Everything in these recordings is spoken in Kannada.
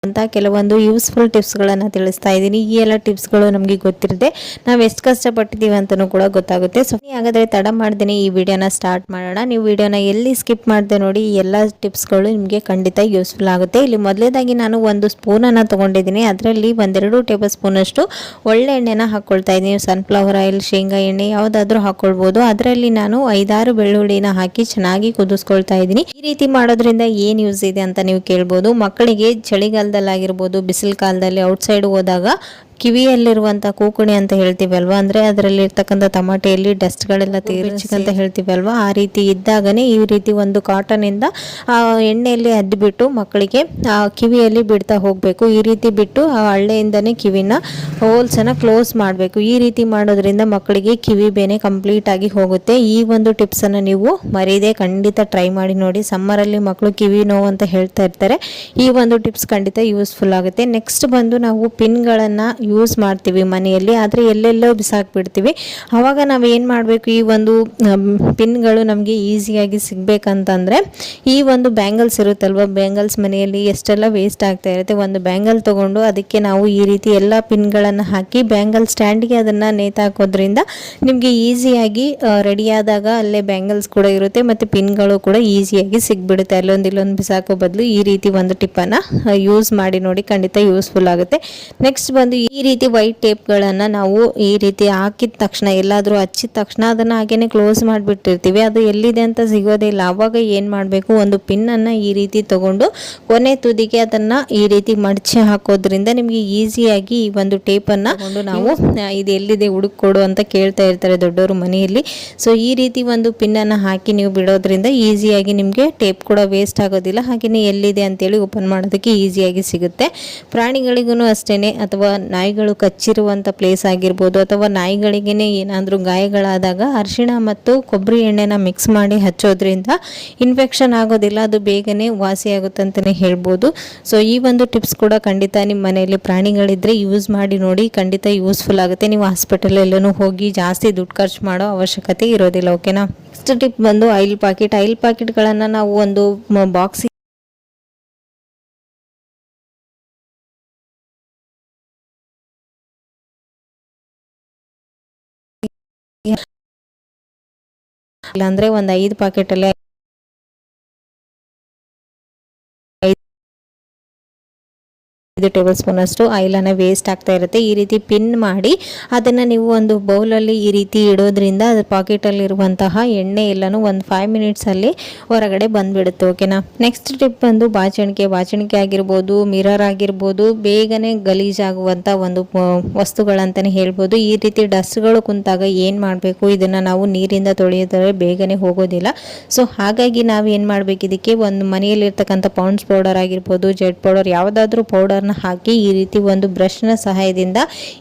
ಅಂತ ಕೆಲವೊಂದು ಯೂಸ್ಫುಲ್ ಟಿಪ್ಸ್ಗಳನ್ನು ತಿಳಿಸ್ತಾ ಇದ್ದೀನಿ. ಈ ಎಲ್ಲ ಟಿಪ್ಸ್ಗಳು ನಮಗೆ ಗೊತ್ತಿರದೆ ನಾವು ಎಷ್ಟು ಕಷ್ಟಪಟ್ಟಿದ್ದೀವಿ ಅಂತಲೂ ಕೂಡ ಗೊತ್ತಾಗುತ್ತೆ. ಸೊ ಹಾಗಾದರೆ ತಡ ಮಾಡ್ದೇನೆ ಈ ವಿಡಿಯೋನ ಸ್ಟಾರ್ಟ್ ಮಾಡೋಣ. ನೀವು ವಿಡಿಯೋನ ಎಲ್ಲಿ ಸ್ಕಿಪ್ ಮಾಡಿದೆ ನೋಡಿ, ಈ ಎಲ್ಲ ಟಿಪ್ಸ್ಗಳು ನಿಮಗೆ ಖಂಡಿತ ಯೂಸ್ಫುಲ್ ಆಗುತ್ತೆ. ಇಲ್ಲಿ ಮೊದಲೇದಾಗಿ ನಾನು ಒಂದು ಸ್ಪೂನನ್ನು ತೊಗೊಂಡಿದ್ದೀನಿ. ಅದರಲ್ಲಿ 1-2 ಟೇಬಲ್ ಸ್ಪೂನಷ್ಟು ಒಳ್ಳೆ ಎಣ್ಣೆನ ಹಾಕ್ಕೊಳ್ತಾ ಇದ್ದೀನಿ. ಸನ್ಫ್ಲವರ್ ಆಯಿಲ್, ಶೇಂಗಾ ಎಣ್ಣೆ ಯಾವುದಾದ್ರೂ ಹಾಕ್ಕೊಳ್ಬೋದು. ಅದರಲ್ಲಿ ನಾನು 5-6 ಬೆಳ್ಳುಳ್ಳಿನ ಹಾಕಿ ಚೆನ್ನಾಗಿ ಕುದಿಸ್ಕೊಳ್ತಾ ಇದ್ದೀನಿ. ಈ ರೀತಿ ಮಾಡೋದ್ರಿಂದ ಏನು ಯೂಸ್ ಇದೆ ಅಂತ ನೀವು ಕೇಳ್ಬೋದು. ಮಕ್ಕಳಿಗೆ ಚಳಿಗಾಲದಲ್ಲಾಗಿರ್ಬೋದು, ಬಿಸಿಲು ಕಾಲದಲ್ಲಿ ಔಟ್ಸೈಡ್ ಹೋದಾಗ ಕಿವಿಯಲ್ಲಿರುವಂಥ ಕೂಕುಣಿ ಅಂತ ಹೇಳ್ತೀವಿ ಅಲ್ವಾ, ಅಂದರೆ ಅದರಲ್ಲಿರ್ತಕ್ಕಂಥ ತಮಾಟೆಯಲ್ಲಿ ಡಸ್ಟ್ಗಳೆಲ್ಲ ಅಂತ ಹೇಳ್ತೀವಿ ಅಲ್ವಾ, ಆ ರೀತಿ ಇದ್ದಾಗನೇ ಈ ರೀತಿ ಒಂದು ಕಾಟನಿಂದ ಎಣ್ಣೆಯಲ್ಲಿ ಅದ್ಬಿಟ್ಟು ಮಕ್ಕಳಿಗೆ ಕಿವಿಯಲ್ಲಿ ಬಿಡ್ತಾ ಹೋಗಬೇಕು. ಈ ರೀತಿ ಬಿಟ್ಟು ಆ ಹಳ್ಳೆಯಿಂದನೇ ಕಿವಿನ ಹೋಲ್ಸನ್ನು ಕ್ಲೋಸ್ ಮಾಡಬೇಕು. ಈ ರೀತಿ ಮಾಡೋದ್ರಿಂದ ಮಕ್ಕಳಿಗೆ ಕಿವಿ ಬೇನೆ ಕಂಪ್ಲೀಟ್ ಆಗಿ ಹೋಗುತ್ತೆ. ಈ ಒಂದು ಟಿಪ್ಸನ್ನು ನೀವು ಮರೀದೆ ಖಂಡಿತ ಟ್ರೈ ಮಾಡಿ ನೋಡಿ. ಸಮ್ಮರಲ್ಲಿ ಮಕ್ಕಳು ಕಿವಿ ನೋವು ಅಂತ ಹೇಳ್ತಾ ಇರ್ತಾರೆ. ಈ ಒಂದು ಟಿಪ್ಸ್ ಖಂಡಿತ ಯೂಸ್ಫುಲ್ ಆಗುತ್ತೆ. ನೆಕ್ಸ್ಟ್ ಬಂದು ನಾವು ಪಿನ್ಗಳನ್ನು ಯೂಸ್ ಮಾಡ್ತೀವಿ ಮನೆಯಲ್ಲಿ, ಆದರೆ ಎಲ್ಲೆಲ್ಲೋ ಬಿಸಾಕ್ಬಿಡ್ತೀವಿ. ಆವಾಗ ನಾವು ಏನು ಮಾಡಬೇಕು, ಈ ಒಂದು ಪಿನ್ಗಳು ನಮಗೆ ಈಸಿಯಾಗಿ ಸಿಗಬೇಕಂತಂದರೆ ಈ ಒಂದು ಬ್ಯಾಂಗಲ್ಸ್ ಇರುತ್ತಲ್ವ, ಬ್ಯಾಂಗಲ್ಸ್ ಮನೆಯಲ್ಲಿ ಎಷ್ಟೆಲ್ಲ ವೇಸ್ಟ್ ಆಗ್ತಾ ಇರುತ್ತೆ. ಒಂದು ಬ್ಯಾಂಗಲ್ ತೊಗೊಂಡು ಅದಕ್ಕೆ ನಾವು ಈ ರೀತಿ ಎಲ್ಲ ಪಿನ್ಗಳನ್ನು ಹಾಕಿ ಬ್ಯಾಂಗಲ್ ಸ್ಟ್ಯಾಂಡ್ಗೆ ಅದನ್ನು ನೇತಾಕೋದ್ರಿಂದ ನಿಮಗೆ ಈಸಿಯಾಗಿ ರೆಡಿಯಾದಾಗ ಅಲ್ಲೇ ಬ್ಯಾಂಗಲ್ಸ್ ಕೂಡ ಇರುತ್ತೆ ಮತ್ತು ಪಿನ್ಗಳು ಕೂಡ ಈಸಿಯಾಗಿ ಸಿಗ್ಬಿಡುತ್ತೆ. ಅಲ್ಲೊಂದು ಇಲ್ಲೊಂದು ಬಿಸಾಕೋ ಬದಲು ಈ ರೀತಿ ಒಂದು ಟಿಪ್ಪನ್ನು ಯೂಸ್ ಮಾಡಿ ನೋಡಿ, ಖಂಡಿತ ಯೂಸ್ಫುಲ್ ಆಗುತ್ತೆ. ನೆಕ್ಸ್ಟ್ ಬಂದು ಈ ರೀತಿ ವೈಟ್ ಟೇಪ್ಗಳನ್ನು ನಾವು ಈ ರೀತಿ ಹಾಕಿದ ತಕ್ಷಣ, ಎಲ್ಲಾದರೂ ಹಚ್ಚಿದ ತಕ್ಷಣ ಅದನ್ನು ಹಾಗೇನೆ ಕ್ಲೋಸ್ ಮಾಡಿಬಿಟ್ಟಿರ್ತೀವಿ. ಅದು ಎಲ್ಲಿದೆ ಅಂತ ಸಿಗೋದೇ ಇಲ್ಲ. ಆವಾಗ ಏನು ಮಾಡಬೇಕು, ಒಂದು ಪಿನ್ನನ್ನು ಈ ರೀತಿ ತಗೊಂಡು ಕೊನೆ ತುದಿಗೆ ಅದನ್ನು ಈ ರೀತಿ ಮಡಚಿ ಹಾಕೋದ್ರಿಂದ ನಿಮಗೆ ಈಸಿಯಾಗಿ ಈ ಒಂದು ಟೇಪನ್ನು ನಾವು ಇದು ಎಲ್ಲಿದೆ ಹುಡುಕೊಡು ಅಂತ ಕೇಳ್ತಾ ಇರ್ತಾರೆ ದೊಡ್ಡವರು ಮನೆಯಲ್ಲಿ. ಸೊ ಈ ರೀತಿ ಒಂದು ಪಿನ್ನನ್ನು ಹಾಕಿ ನೀವು ಬಿಡೋದ್ರಿಂದ ಈಸಿಯಾಗಿ ನಿಮಗೆ ಟೇಪ್ ಕೂಡ ವೇಸ್ಟ್ ಆಗೋದಿಲ್ಲ. ಹಾಗೆಯೇ ಎಲ್ಲಿದೆ ಅಂತೇಳಿ ಓಪನ್ ಮಾಡೋದಕ್ಕೆ ಈಸಿಯಾಗಿ ಸಿಗುತ್ತೆ. ಪ್ರಾಣಿಗಳಿಗೂ ಅಷ್ಟೇ, ಅಥವಾ ನಾಯಿಗಳು ಕಚ್ಚಿರುವಂಥ ಪ್ಲೇಸ್ ಆಗಿರ್ಬೋದು, ಅಥವಾ ನಾಯಿಗಳಿಗೇ ಏನಾದರೂ ಗಾಯಗಳಾದಾಗ ಅರಿಶಿಣ ಮತ್ತು ಕೊಬ್ಬರಿ ಎಣ್ಣೆನ ಮಿಕ್ಸ್ ಮಾಡಿ ಹಚ್ಚೋದ್ರಿಂದ ಇನ್ಫೆಕ್ಷನ್ ಆಗೋದಿಲ್ಲ, ಅದು ಬೇಗನೆ ವಾಸಿಯಾಗುತ್ತೆ ಅಂತಲೇ ಹೇಳ್ಬೋದು. ಸೊ ಈ ಒಂದು ಟಿಪ್ಸ್ ಕೂಡ ಖಂಡಿತ ನಿಮ್ಮ ಮನೆಯಲ್ಲಿ ಪ್ರಾಣಿಗಳಿದ್ದರೆ ಯೂಸ್ ಮಾಡಿ ನೋಡಿ, ಖಂಡಿತ ಯೂಸ್ಫುಲ್ ಆಗುತ್ತೆ. ನೀವು ಹಾಸ್ಪಿಟಲ್ ಎಲ್ಲನೂ ಹೋಗಿ ಜಾಸ್ತಿ ದುಡ್ಡು ಖರ್ಚು ಮಾಡೋ ಅವಶ್ಯಕತೆ ಇರೋದಿಲ್ಲ. ಓಕೆನಾ. ನೆಕ್ಸ್ಟ್ ಟಿಪ್ ಬಂದು ಆಯಿಲ್ ಪ್ಯಾಕೆಟ್ಗಳನ್ನು ನಾವು ಒಂದು ಬಾಕ್ಸ್ ಇಲ್ಲಾಂದರೆ ಒಂದು 5 ಪ್ಯಾಕೆಟಲ್ಲಿ 5 ಟೇಬಲ್ ಸ್ಪೂನ್ ಅಷ್ಟು ಆಯಿಲನ್ನು ವೇಸ್ಟ್ ಆಗ್ತಾ ಇರುತ್ತೆ. ಈ ರೀತಿ ಪಿನ್ ಮಾಡಿ ಅದನ್ನು ನೀವು ಒಂದು ಬೌಲಲ್ಲಿ ಈ ರೀತಿ ಇಡೋದ್ರಿಂದ ಅದು ಪಾಕೆಟಲ್ಲಿರುವಂತಹ ಎಣ್ಣೆ ಎಲ್ಲನೂ ಒಂದು 5 ಮಿನಿಟ್ಸಲ್ಲಿ ಹೊರಗಡೆ ಬಂದುಬಿಡುತ್ತೆ. ಓಕೆನಾ. ನೆಕ್ಸ್ಟ್ ಟಿಪ್ ಬಂದು ಬಾಚಣಿಕೆ ಆಗಿರ್ಬೋದು, ಮಿರರ್ ಆಗಿರ್ಬೋದು, ಬೇಗನೆ ಗಲೀಜಾಗುವಂಥ ಒಂದು ವಸ್ತುಗಳಂತಲೇ ಹೇಳ್ಬೋದು. ಈ ರೀತಿ ಡಸ್ಟ್ಗಳು ಕುಂತಾಗ ಏನು ಮಾಡಬೇಕು, ಇದನ್ನು ನಾವು ನೀರಿಂದ ತೊಳೆಯೋದ್ರೆ ಬೇಗನೆ ಹೋಗೋದಿಲ್ಲ. ಸೊ ಹಾಗಾಗಿ ನಾವು ಏನು ಮಾಡಬೇಕು, ಇದಕ್ಕೆ ಒಂದು ಮನೆಯಲ್ಲಿರ್ತಕ್ಕಂಥ ಪಾಂಡ್ಸ್ ಪೌಡರ್ ಆಗಿರ್ಬೋದು, ಜೆಡ್ ಪೌಡರ್, ಯಾವುದಾದ್ರೂ ಪೌಡರ್ನ ಹಾಕಿ ಈ ರೀತಿ ಒಂದು ಬ್ರಷ್ನ ಸಹಾಯದಿಂದ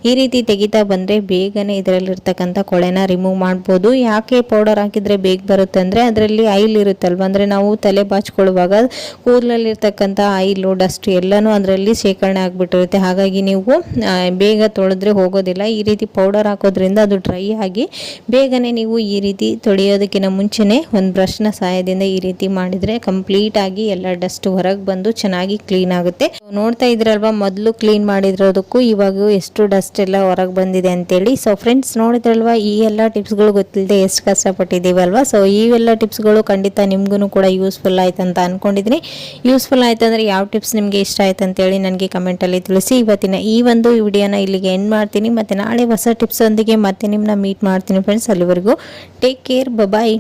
ಈ ರೀತಿ ತೆಗಿತಾ ಬಂದರೆ ಬೇಗನೆ ಇದರಲ್ಲಿರ್ತಕ್ಕಂಥ ಕೊಳೆನ ರಿಮೂವ್ ಮಾಡ್ಬೋದು. ಯಾಕೆ ಪೌಡರ್ ಹಾಕಿದರೆ ಬೇಗ ಬರುತ್ತೆ ಅಂದರೆ ಅದರಲ್ಲಿ ಆಯಿಲ್ ಇರುತ್ತಲ್ವ, ಅಂದರೆ ನಾವು ತಲೆ ಬಾಚ್ಕೊಳ್ಳುವಾಗ ಕೂದಲಲ್ಲಿರ್ತಕ್ಕಂಥ ಆಯಿಲು, ಡಸ್ಟ್ ಎಲ್ಲನೂ ಅದರಲ್ಲಿ ಶೇಖರಣೆ ಆಗಿಬಿಟ್ಟಿರುತ್ತೆ. ಹಾಗಾಗಿ ನೀವು ಬೇಗ ತೊಳೆದ್ರೆ ಹೋಗೋದಿಲ್ಲ. ಈ ರೀತಿ ಪೌಡರ್ ಹಾಕೋದ್ರಿಂದ ಅದು ಡ್ರೈ ಆಗಿ ಬೇಗನೆ ನೀವು ಈ ರೀತಿ ತೊಳೆಯೋದಕ್ಕಿಂತ ಮುಂಚೆನೇ ಒಂದು ಬ್ರಷ್ನ ಸಹಾಯದಿಂದ ಈ ರೀತಿ ಮಾಡಿದರೆ ಕಂಪ್ಲೀಟ್ ಆಗಿ ಎಲ್ಲ ಡಸ್ಟ್ ಹೊರಗೆ ಬಂದು ಚೆನ್ನಾಗಿ ಕ್ಲೀನ್ ಆಗುತ್ತೆ. ನೋಡ್ತಾ ಇದ್ರಲ್ವಾ, ಮೊದಲು ಕ್ಲೀನ್ ಮಾಡಿರೋದಕ್ಕೂ ಇವಾಗ ಎಷ್ಟು ಡಸ್ಟ್ ಎಲ್ಲ ಹೊರಗೆ ಬಂದಿದೆ ಅಂತೇಳಿ. ಸೊ ಫ್ರೆಂಡ್ಸ್ ನೋಡಿದ್ರಲ್ವಾ, ಈ ಎಲ್ಲ ಟಿಪ್ಸ್ಗಳು ಗೊತ್ತಿಲ್ಲದೆ ಎಷ್ಟು ಕಷ್ಟಪಟ್ಟಿದ್ದೀವಲ್ವಾ. ಸೊ ಇವೆಲ್ಲ ಟಿಪ್ಸ್ಗಳು ಖಂಡಿತ ನಿಮ್ಗೂ ಕೂಡ ಯೂಸ್ಫುಲ್ ಆಯ್ತು ಅಂತ ಅಂದ್ಕೊಂಡಿದ್ದೀನಿ. ಯೂಸ್ಫುಲ್ ಆಯ್ತು ಅಂದರೆ ಯಾವ ಟಿಪ್ಸ್ ನಿಮಗೆ ಇಷ್ಟ ಆಯ್ತು ಅಂತೇಳಿ ನನಗೆ ಕಮೆಂಟಲ್ಲಿ ತಿಳಿಸಿ. ಇವತ್ತಿನ ಈ ಒಂದು ವಿಡಿಯೋನ ಇಲ್ಲಿಗೆ ಎಂಡ್ ಮಾಡ್ತೀನಿ. ಮತ್ತು ನಾಳೆ ಹೊಸ ಟಿಪ್ಸ್ ಒಂದಿಗೆ ಮತ್ತೆ ನಿಮ್ಮನ್ನ ಮೀಟ್ ಮಾಡ್ತೀನಿ ಫ್ರೆಂಡ್ಸ್. ಅಲ್ಲಿವರೆಗೂ ಟೇಕ್ ಕೇರ್, ಬಾಯ್.